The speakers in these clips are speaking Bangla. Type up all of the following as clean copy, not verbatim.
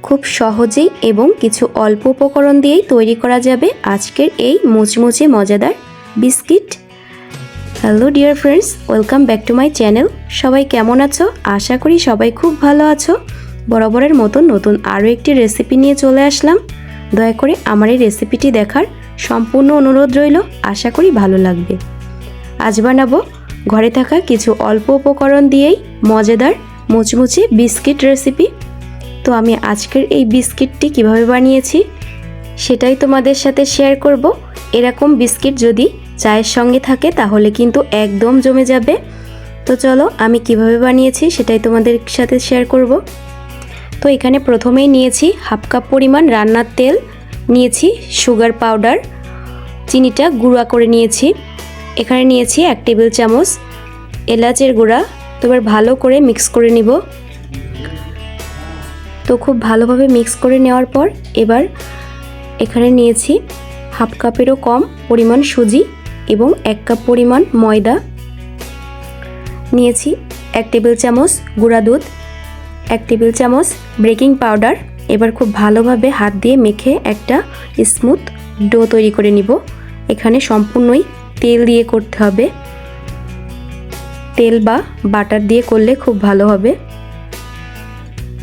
খুব সহজেই এবং কিছু অল্প উপকরণ দিয়েই তৈরি করা যাবে আজকের এই মুচমুচে মজাদার biscuit. Hello dear friends, welcome back to my channel. সবাই কেমন আছো? আশা করি সবাই খুব ভালো আছো। বরাবরের মতন নতুন আরও একটি রেসিপি নিয়ে চলে আসলাম। দয়া করে আমার এই রেসিপিটি দেখার সম্পূর্ণ অনুরোধ রইল, আশা করি ভালো লাগবে। আজ বানাবো ঘরে থাকা কিছু অল্প উপকরণ দিয়েই মজাদার মুচমুচে বিস্কিট রেসিপি। তো আমি আজকের এই বিস্কিটটি কিভাবে বানিয়েছি সেটাই তোমাদের সাথে শেয়ার করব। এরকম বিস্কিট যদি চায়ের সঙ্গে থাকে তাহলে কিন্তু একদম জমে যাবে। তো চলো আমি কিভাবে বানিয়েছি সেটাই তোমাদের সাথে শেয়ার করব। তো এখানে প্রথমেই নিয়েছি হাফ কাপ পরিমাণ রান্নার তেল, নিয়েছি সুগার পাউডার, চিনিটা গুঁড়া করে নিয়েছি। এখানে নিয়েছি 1 টেবিল চামচ এলাচের গুঁড়া। তো এবার ভালো করে মিক্স করে নিব। তো খুব ভালোভাবে মিক্স করে নেওয়ার পর এবার এখানে নিয়েছি হাফ কাপেরও কম পরিমাণ সুজি এবং 1 কাপ পরিমাণ ময়দা, নিয়েছি 1 টেবিল চামচ গুঁড়া দুধ, 1 টেবিল চামচ বেকিং পাউডার। এবার খুব ভালোভাবে হাত দিয়ে মেখে একটা স্মুথ ডো তৈরি করে নিব। এখানে সম্পূর্ণই তেল দিয়ে করতে হবে, তেল বা বাটার দিয়ে করলে খুব ভালো হবে।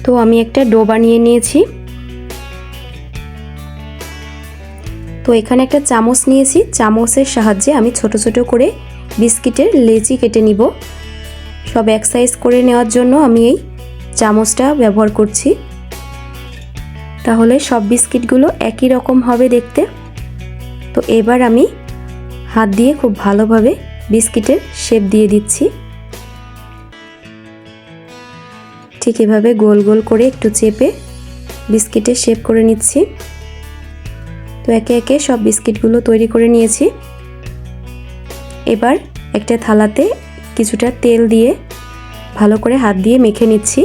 তো আমি একটা ডো বানিয়ে নিয়েছি। তো এখানে একটা চামচ নিয়েছি, চামচের সাহায্যে আমি ছোট ছোট করে বিস্কিটের লেচি কেটে নিব। সব এক সাইজ করে নেওয়ার জন্য আমি এই চামচটা ব্যবহার করছি, তাহলে সব বিস্কিটগুলো একই রকম হবে দেখতে। তো এবার আমি হাত দিয়ে খুব ভালোভাবে বিস্কিটের শেপ দিয়ে দিচ্ছি। ঠিক এভাবে গোল গোল করে একটু চেপে বিস্কিটের শেপ করে নিচ্ছি। তো একে একে সব বিস্কিটগুলো তৈরি করে নিয়েছি। এবার একটা থালাতে কিছুটা তেল দিয়ে ভালো করে হাত দিয়ে মেখে নিচ্ছি।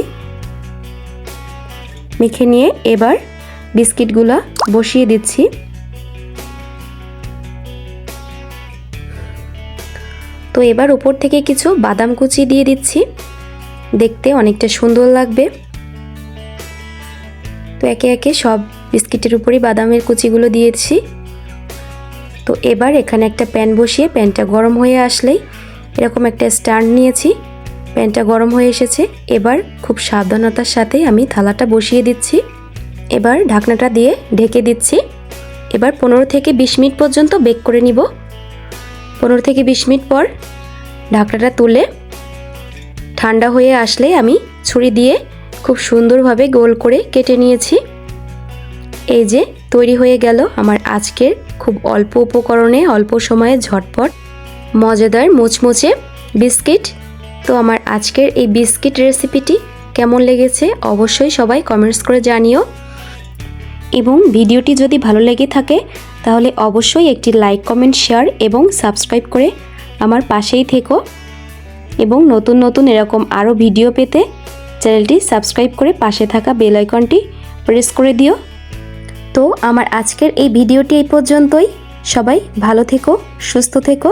মেখে নিয়ে এবার বিস্কিটগুলো বসিয়ে দিচ্ছি। তো এবার উপর থেকে কিছু বাদাম কুচি দিয়ে দিচ্ছি, দেখতে অনেকটা সুন্দর লাগবে। তো একে একে সব বিস্কিটের উপরেই বাদামের কুচিগুলো দিয়েছি। তো এবার এখানে একটা প্যান বসিয়ে প্যানটা গরম হয়ে আসলেই এরকম একটা স্ট্যান্ড নিয়েছি, প্যানটা গরম হয়ে এসেছে। এবার খুব সাবধানতার সাথে আমি থালাটা বসিয়ে দিচ্ছি। এবার ঢাকনাটা দিয়ে ঢেকে দিচ্ছি। এবার 15 থেকে 20 মিনিট পর্যন্ত বেক করে নিব। 15 থেকে 20 মিনিট পর ঢাকনাটা তুলে ঠান্ডা হয়ে আসলে আমি ছুরি দিয়ে খুব সুন্দরভাবে গোল করে কেটে নিয়েছি। এই যে তৈরি হয়ে গেল আমার আজকের খুব অল্প উপকরণে অল্প সময়ে ঝটপট মজাদার মুচমুচে বিস্কিট। তো আমার আজকের এই বিস্কিট রেসিপিটি কেমন লেগেছে অবশ্যই সবাই কমেন্টস করে জানিও। এবং ভিডিওটি যদি ভালো লেগে থাকে তাহলে অবশ্যই একটি লাইক, কমেন্ট, শেয়ার এবং সাবস্ক্রাইব করে আমার পাশেই থেকো। এবং নতুন নতুন এরকম আরও ভিডিও পেতে চ্যানেলটি সাবস্ক্রাইব করে পাশে থাকা বেল আইকনটি প্রেস করে দিও। তো আমার আজকের এই ভিডিওটি এই পর্যন্তই। সবাই ভালো থেকো, সুস্থ থেকো।